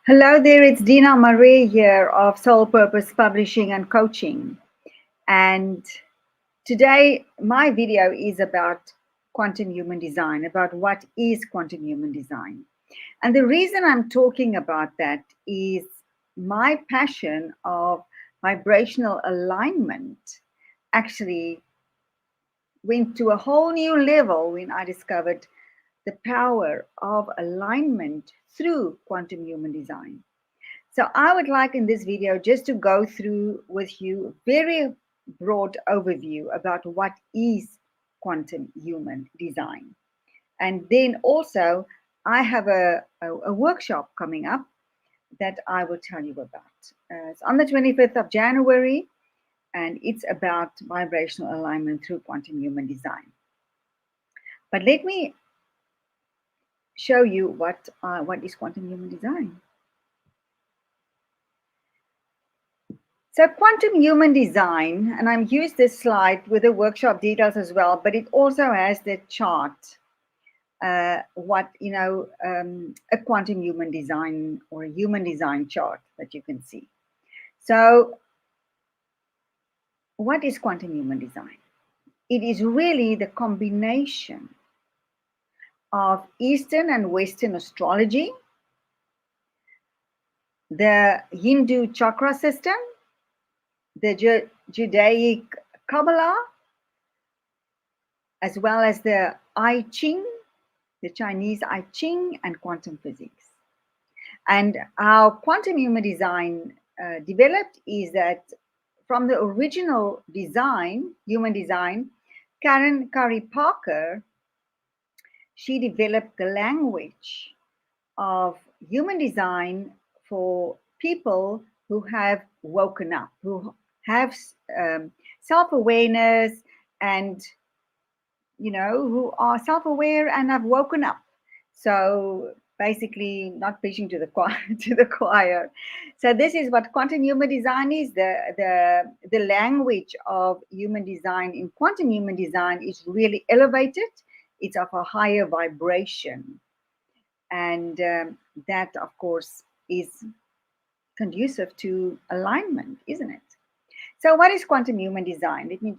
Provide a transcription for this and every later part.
Hello there, it's Dina Marais here of Soul Purpose Publishing and Coaching. And today, my video is about quantum human design, about what is quantum human design. And the reason I'm talking about that is my passion of vibrational alignment actually went to a whole new level when I discovered the power of alignment through quantum human design. So I would like in this video just to go through with you a very broad overview about what is quantum human design. And then also I have a workshop coming up that I will tell you about. It's on the 25th of January and it's about vibrational alignment through quantum human design. But let me show you what is quantum human design. So quantum human design, and I've used this slide with the workshop details as well, but it also has the chart, a quantum human design or a human design chart that you can see. So what is quantum human design? It is really the combination of Eastern and Western astrology, the Hindu chakra system, the Judaic Kabbalah, as well as the I Ching, the Chinese I Ching, and quantum physics. And how quantum human design developed is that from the original design, human design, Karen Curry Parker, she developed the language of human design for people who have woken up, who have self-awareness and who are self-aware and have woken up. So basically not preaching to the choir to the choir. So this is what quantum human design is. The language of human design in quantum human design is really elevated. It's of a higher vibration. And that, of course, is conducive to alignment, isn't it? So what is quantum human design? Let me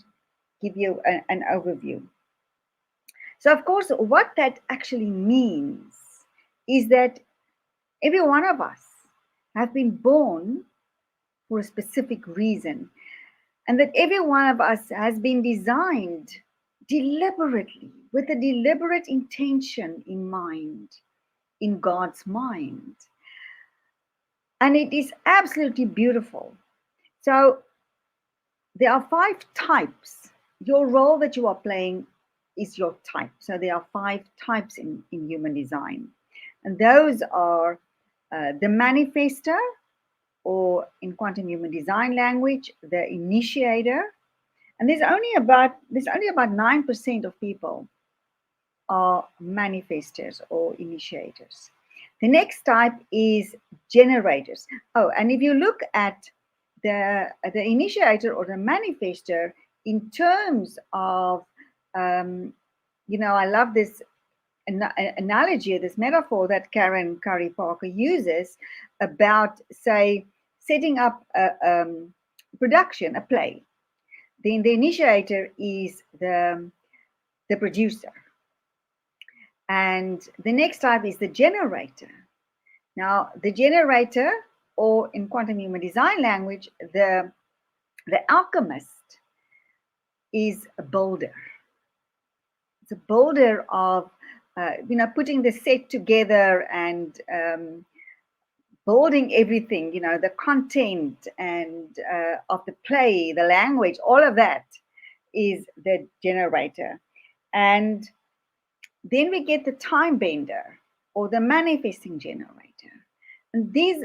give you an overview. So, of course, what that actually means is that every one of us have been born for a specific reason, and that every one of us has been designed deliberately with a deliberate intention in mind, in God's mind. And it is absolutely beautiful. So, there are 5 types. Your role that you are playing is your type. So there are 5 types in human design. And those are the manifester, or in quantum human design language, the initiator. And there's only about 9% of people are manifestors or initiators. The next type is generators. Oh, and if you look at the initiator or the manifester in terms of I love this analogy, this metaphor that Karen Curry Parker uses about, say, setting up a production, a play. Then the initiator is the producer. And the next type is the generator. Now, the generator, or in quantum human design language, the alchemist is a builder. It's a builder of, putting the set together and building everything, the content and of the play, the language, all of that is the generator. And then we get the time bender or the manifesting generator. And this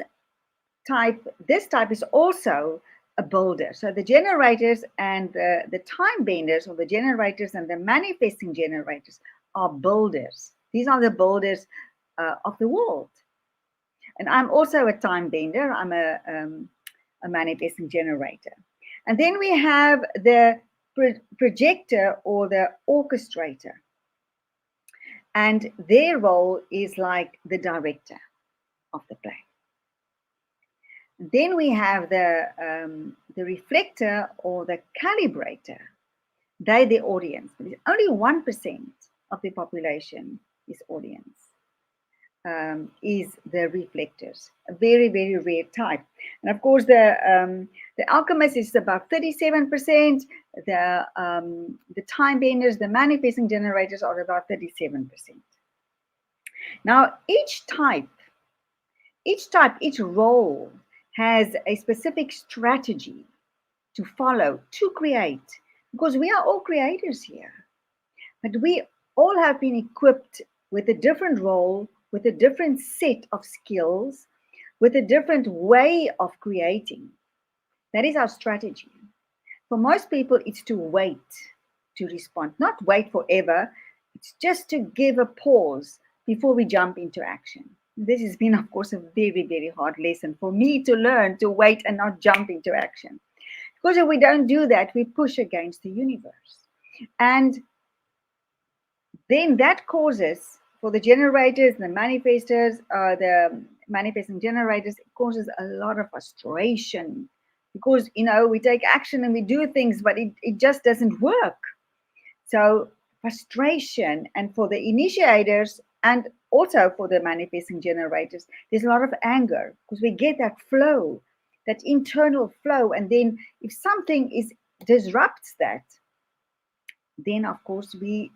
type is also a builder. So the generators and the time benders, or the generators and the manifesting generators, are builders. These are the builders of the world. And I'm also a time bender. I'm a manifesting generator. And then we have the projector or the orchestrator. And their role is like the director of the play. Then we have the reflector or the calibrator. They're the audience. Only 1% of the population is audience. Is the reflectors, a very, very rare type. And of course, the alchemist is about 37%. The time benders, the manifesting generators are about 37%. Now, each role has a specific strategy to follow to create, because we are all creators here. But we all have been equipped with a different role, with a different set of skills, with a different way of creating. That is our strategy. For most people, it's to wait to respond, not wait forever. It's just to give a pause before we jump into action. This has been, of course, a very, very hard lesson for me to learn to wait and not jump into action. Because if we don't do that, we push against the universe. And then that causes, for the generators, the manifestors, the manifesting generators, it causes a lot of frustration, because we take action and we do things, but it just doesn't work. So frustration. And for the initiators and also for the manifesting generators, there's a lot of anger, because we get that flow, that internal flow, and then if something disrupts that, then of course we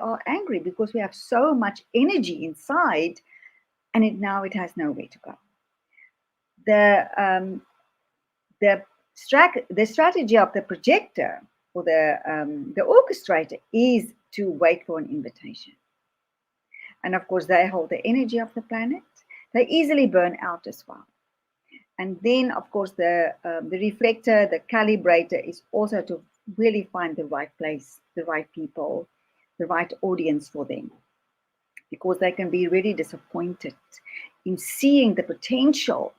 are angry, because we have so much energy inside, and now it has nowhere to go. The strategy of the projector or the orchestrator is to wait for an invitation. And of course, they hold the energy of the planet. They easily burn out as well. And then, of course, the reflector, the calibrator, is also to really find the right place, the right people, the right audience for them, because they can be really disappointed in seeing the potential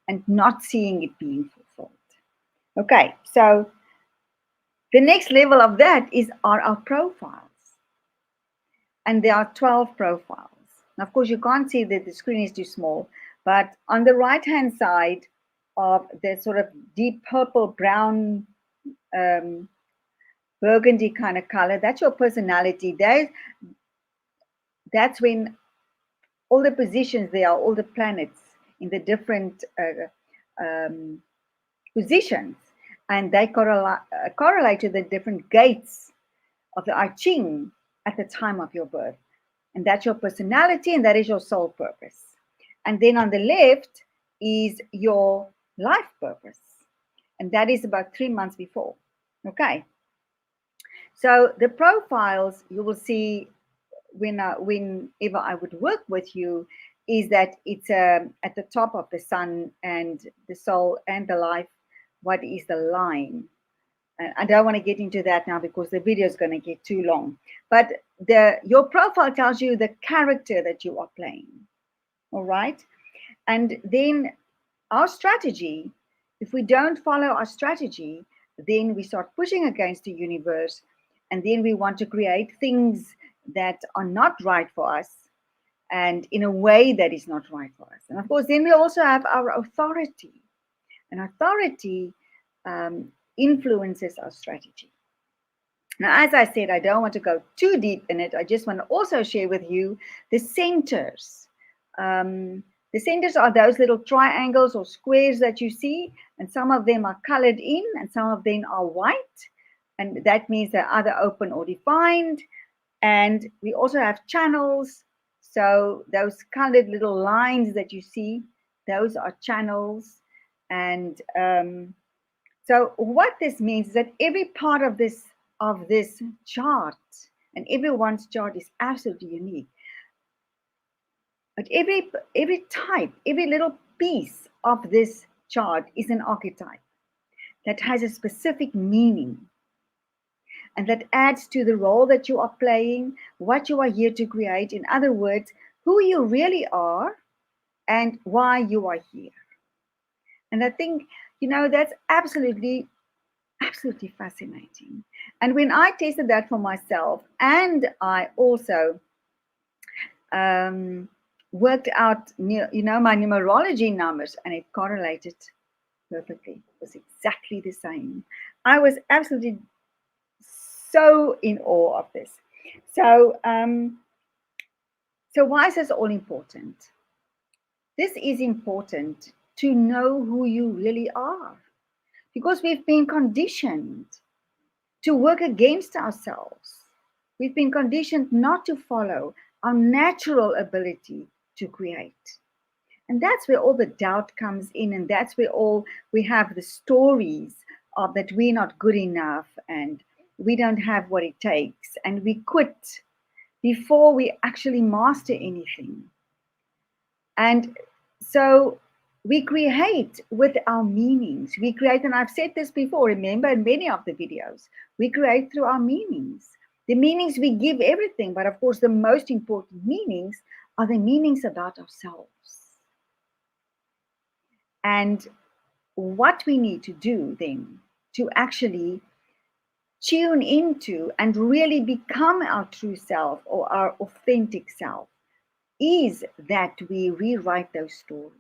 and not seeing it being fulfilled. Okay, so the next level of that are our profiles. And there are 12 profiles. Now, of course, you can't see that the screen is too small, but on the right-hand side of the sort of deep purple, brown, burgundy kind of color, that's your personality. That's when all the positions there are, all the planets in the different positions, and they correlate to the different gates of the I Ching at the time of your birth. And that's your personality, and that is your soul purpose. And then on the left is your life purpose, and that is about 3 months before. Okay. So the profiles you will see whenever I would work with you is that it's at the top of the sun and the soul and the life. What is the line? And I don't want to get into that now because the video is going to get too long. But your profile tells you the character that you are playing. All right. And then our strategy, if we don't follow our strategy, then we start pushing against the universe. And then we want to create things that are not right for us and in a way that is not right for us. And of course, then we also have our authority. And authority influences our strategy. Now, as I said, I don't want to go too deep in it. I just want to also share with you the centers. The centers are those little triangles or squares that you see, and some of them are colored in and some of them are white. And that means they're either open or defined. And we also have channels. So those colored little lines that you see, those are channels. And so what this means is that every part of this chart, and everyone's chart is absolutely unique. But every type, every little piece of this chart is an archetype that has a specific meaning, and that adds to the role that you are playing, what you are here to create. In other words, who you really are and why you are here. And I think, that's absolutely fascinating. And when I tested that for myself, and I also worked out, my numerology numbers, and it correlated perfectly. It was exactly the same. I was absolutely so in awe of this. So, so why is this all important? This is important to know who you really are because we've been conditioned to work against ourselves. We've been conditioned not to follow our natural ability to create. And that's where all the doubt comes in, and that's where all we have the stories of that we're not good enough and we don't have what it takes, and we quit before we actually master anything. And so we create with our meanings. We create, and I've said this before, remember, in many of the videos, we create through our meanings. The meanings we give everything, but of course, the most important meanings are the meanings about ourselves. And what we need to do then to actually tune into and really become our true self or our authentic self is that we rewrite those stories,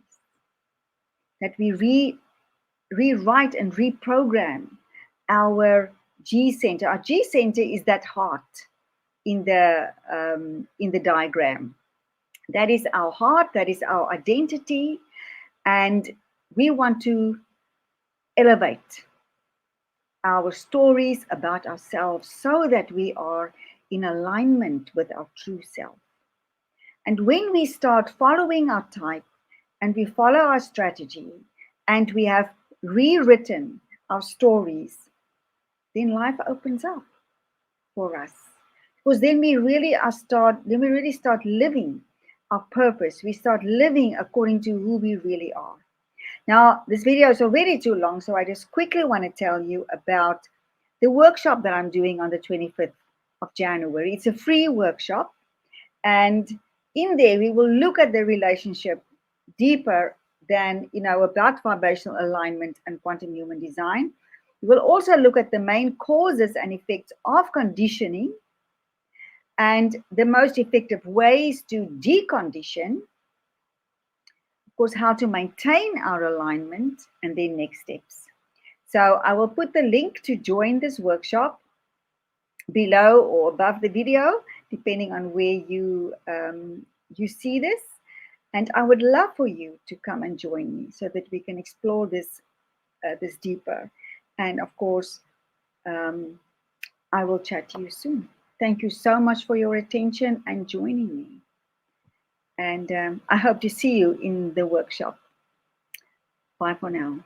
that we rewrite and reprogram our G center. Our G center is that heart in the diagram. That is our heart. That is our identity, and we want to elevate our stories about ourselves so that we are in alignment with our true self. And when we start following our type and we follow our strategy and we have rewritten our stories, then life opens up for us. Because then we really start living our purpose. We start living according to who we really are. Now, this video is already too long, so I just quickly want to tell you about the workshop that I'm doing on the 25th of January. It's a free workshop, and in there we will look at the relationship deeper than about vibrational alignment and quantum human design. We will also look at the main causes and effects of conditioning and the most effective ways to decondition, of course, how to maintain our alignment, and then next steps. So I will put the link to join this workshop below or above the video, depending on where you see this. And I would love for you to come and join me so that we can explore this deeper. And of course, I will chat to you soon. Thank you so much for your attention and joining me. And I hope to see you in the workshop. Bye for now.